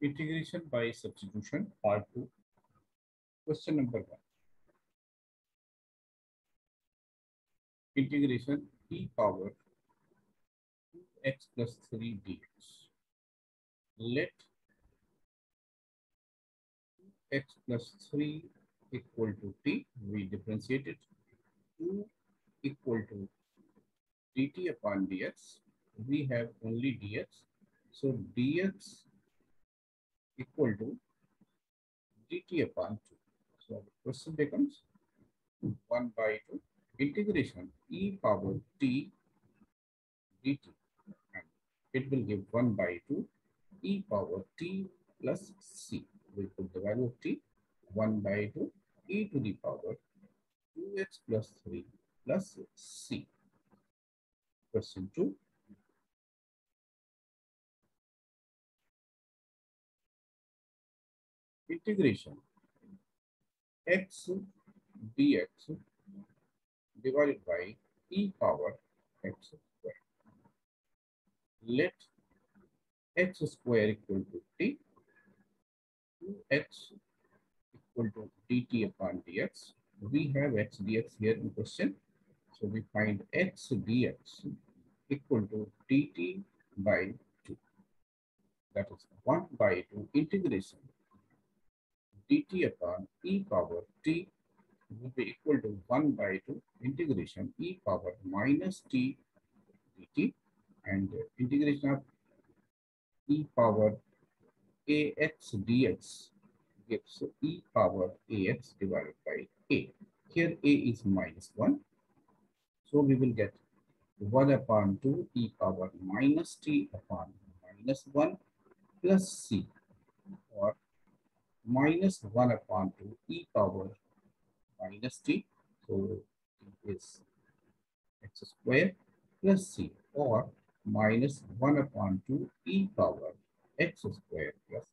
Integration by substitution, part 2. Question number 1. Integration e power 2x plus 3 dx. Let x plus 3 equal to t. We differentiate it. 2 equal to dt upon dx. We have only dx. So dx equal to dt upon 2. So the question becomes 1 by 2 integration e power t dt, and it will give 1 by 2 e power t plus c. We put the value of t 1 by 2 e to the power 2x plus 3 plus c. Question 2. Integration x dx divided by e power x square. Let x square equal to t, 2x equal to dt upon dx. We have x dx here in question. So we find x dx equal to dt by 2. That is 1 by 2 integration dt upon e power t will be equal to 1 by 2 integration e power minus t dt, and integration of e power ax dx gives e power ax divided by a. Here a is minus 1. So we will get 1 upon 2 e power minus t upon minus 1 plus c, or minus 1 upon 2 e power minus t. So it is x square plus c, or minus 1 upon 2 e power x square plus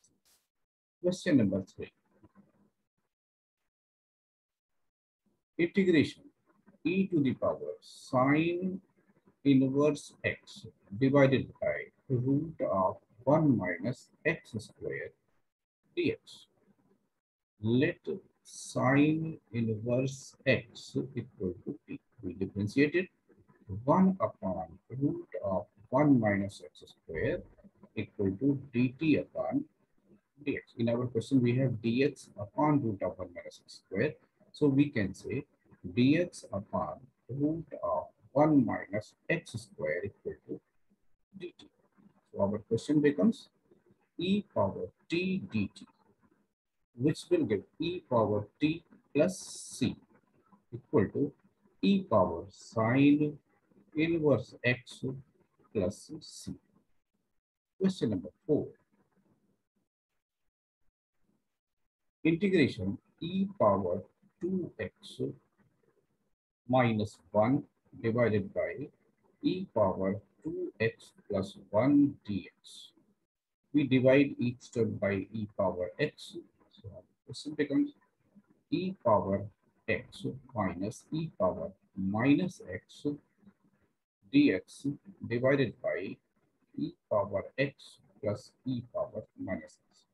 c. Question number 3. Integration e to the power sine inverse x divided by root of 1 minus x square dx. Let sine inverse x equal to t. We differentiate it. 1 upon root of 1 minus x square equal to dt upon dx. In our question, we have dx upon root of 1 minus x square. So we can say dx upon root of 1 minus x square equal to dt. So our question becomes e power t dt, which will give e power t plus c equal to e power sine inverse x plus c. Question number 4. Integration e power 2x minus 1 divided by e power 2x plus 1 dx. We divide each term by e power x. So this becomes e power x minus e power minus x dx divided by e power x plus e power minus x.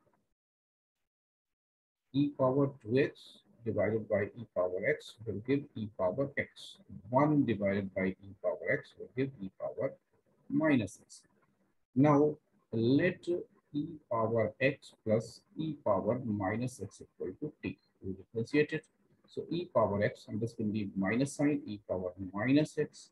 E power 2x divided by e power x will give e power x. 1 divided by e power x will give e power minus x. Now let e power x plus e power minus x equal to t. We differentiate it. So e power x, and this will be minus sign, e power minus x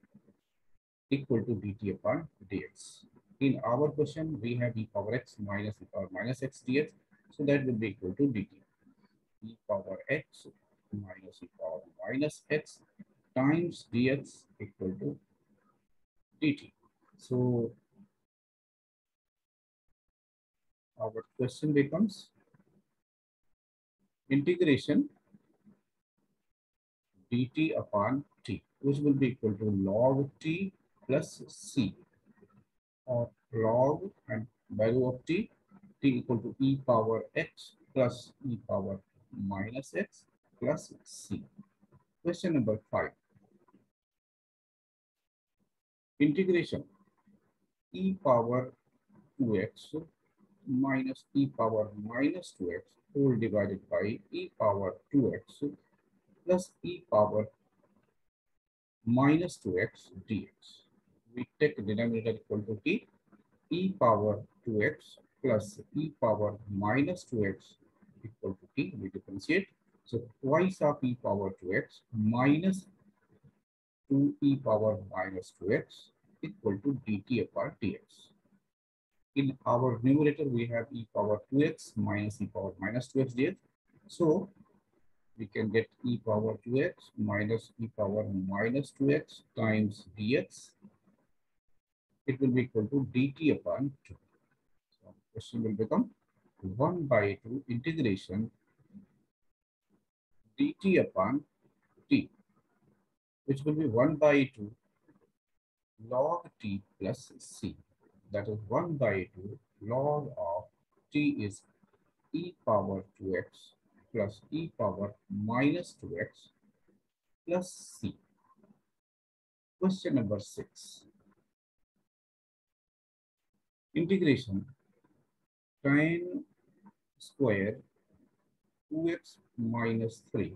equal to dt upon dx. In our question, we have e power x minus e power minus x dx. So that will be equal to dt. E power x minus e power minus x times dx equal to dt. So our question becomes integration dt upon t, which will be equal to log t plus c, or log and value of t equal to e power x plus e power minus x plus c. Question number 5. Integration e power 2x minus e power minus 2x whole divided by e power 2x plus e power minus 2x dx. We take the denominator equal to t, e power 2x plus e power minus 2x equal to t. We differentiate. So twice of e power 2x minus 2e power minus 2x equal to dt upon dx. In our numerator, we have e power 2x minus e power minus 2x dx. So we can get e power 2x minus e power minus 2x times dx. It will be equal to dt upon 2. So question will become 1 by 2 integration dt upon t, which will be 1 by 2 log t plus c. That is 1 by 2 log of t is e power 2x plus e power minus 2x plus c. Question number 6. Integration tan square 2x minus 3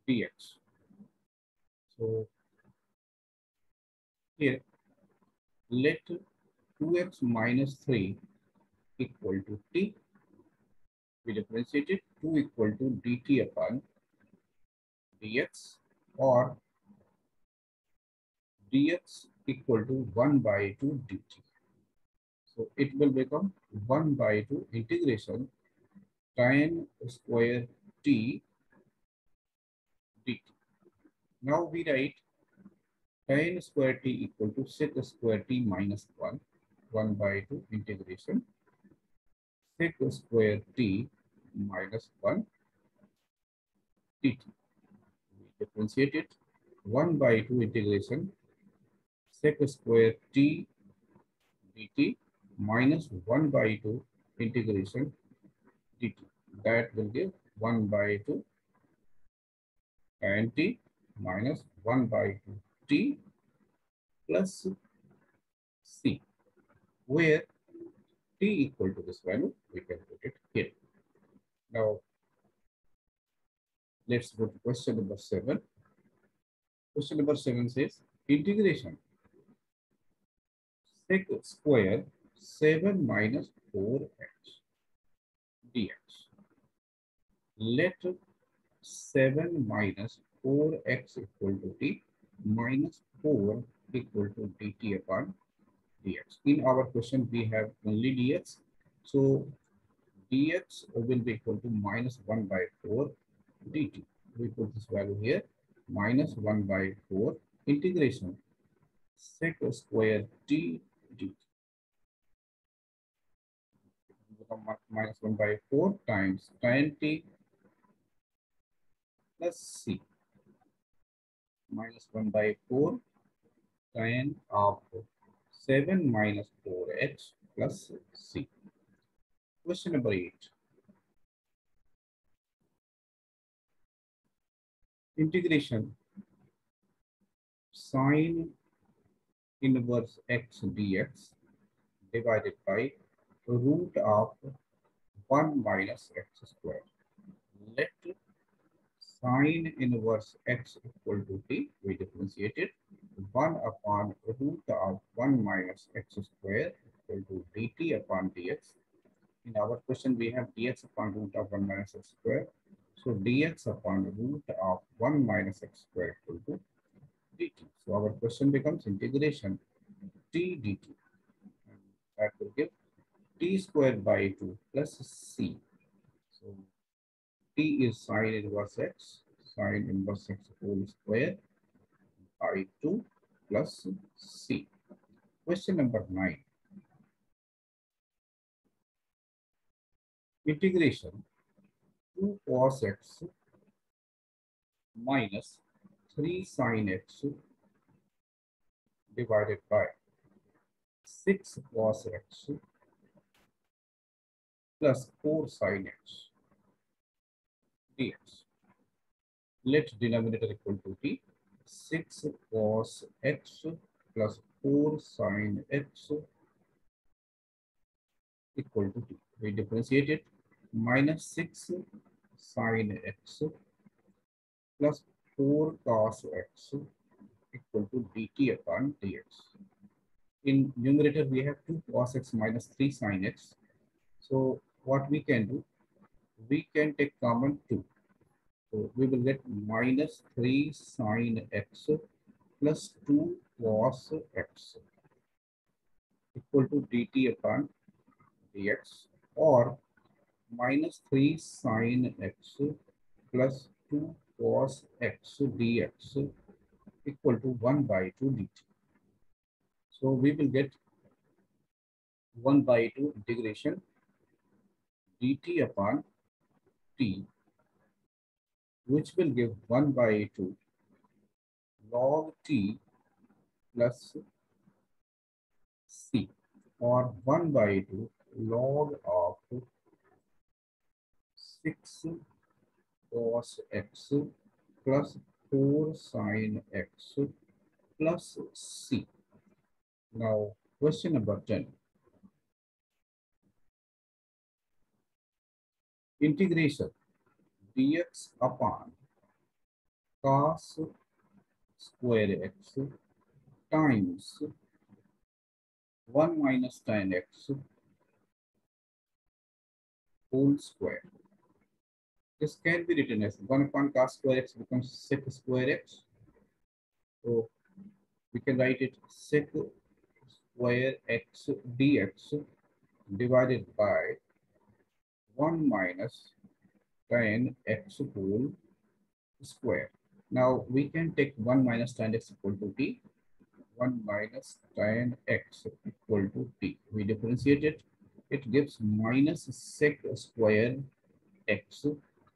dx. So here let 2x minus 3 equal to t. We differentiate it 2 equal to dt upon dx, or dx equal to 1 by 2 dt. So it will become 1 by 2 integration tan square t dt. Now we write tan square t equal to sec square t minus 1, 1 by 2 integration sec square t minus 1 dt. We differentiate it 1 by 2 integration sec square t dt minus 1 by 2 integration dt. That will give 1 by 2 tan t minus 1 by 2 t plus c, where t equal to this value, we can put it here. Now, let's go to question number 7. Question number 7 says, integration sec square 7 minus 4x dx. Let 7 minus 4x equal to t minus 4 equal to dt upon dx. In our question, we have only dx. So dx will be equal to minus 1 by 4 dt. We put this value here, minus 1 by 4 integration sec square t dt. Minus 1 by 4 times tan t plus c, minus 1 by 4 tan of 7 minus 4x plus c. Question number 8. Integration sine inverse x dx divided by root of 1 minus x squared. Let sine inverse x equal to t, we differentiate it 1 upon root of 1 minus x squared equal to dt upon dx. In our question, we have dx upon root of 1 minus x squared. So dx upon root of 1 minus x squared equal to dt. So our question becomes integration t dt. And that will give t squared by 2 plus c. So t is sine inverse x, sine inverse x whole square by 2 plus c. Question number 9. Integration 2 cos x minus 3 sin x divided by 6 cos x plus 4 sin x dx. Let denominator equal to t. 6 cos x plus 4 sin x equal to t. We differentiate it. Minus 6 sine x plus 4 cos x equal to dt upon dx. In numerator, we have 2 cos x minus 3 sine x. So what we can do, we can take common 2. So we will get minus 3 sine x plus 2 cos x equal to dt upon dx, or minus 3 sine x plus 2 cos x dx equal to 1 by 2 dt. So we will get 1 by 2 integration dt upon t, which will give 1 by 2 log t plus c, or 1 by 2 log of 6 cos x plus 4 sine x plus c. Now, question number 10. Integration dx upon cos square x times 1 minus tan x whole square. This can be written as 1 upon cos square x becomes sec square x. So we can write it sec square x dx divided by 1 minus tan x whole square. Now we can take 1 minus tan x equal to t, 1 minus tan x equal to t. We differentiate it. It gives minus sec square x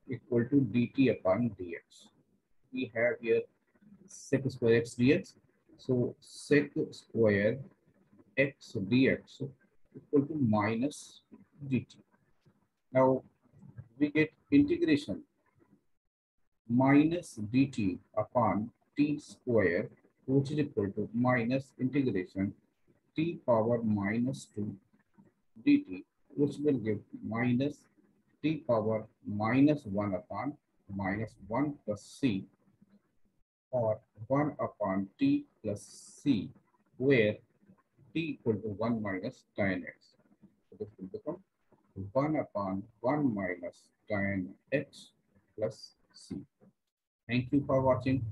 equal to dt upon dx. We have here sec square x dx. So sec square x dx equal to minus dt. Now we get integration minus dt upon t square, which is equal to minus integration t power minus 2 dt, which will give minus t power minus 1 upon minus 1 plus c, or 1 upon t plus c, where t equal to 1 minus tan x. So this will become 1 upon 1 minus tan x plus c. Thank you for watching.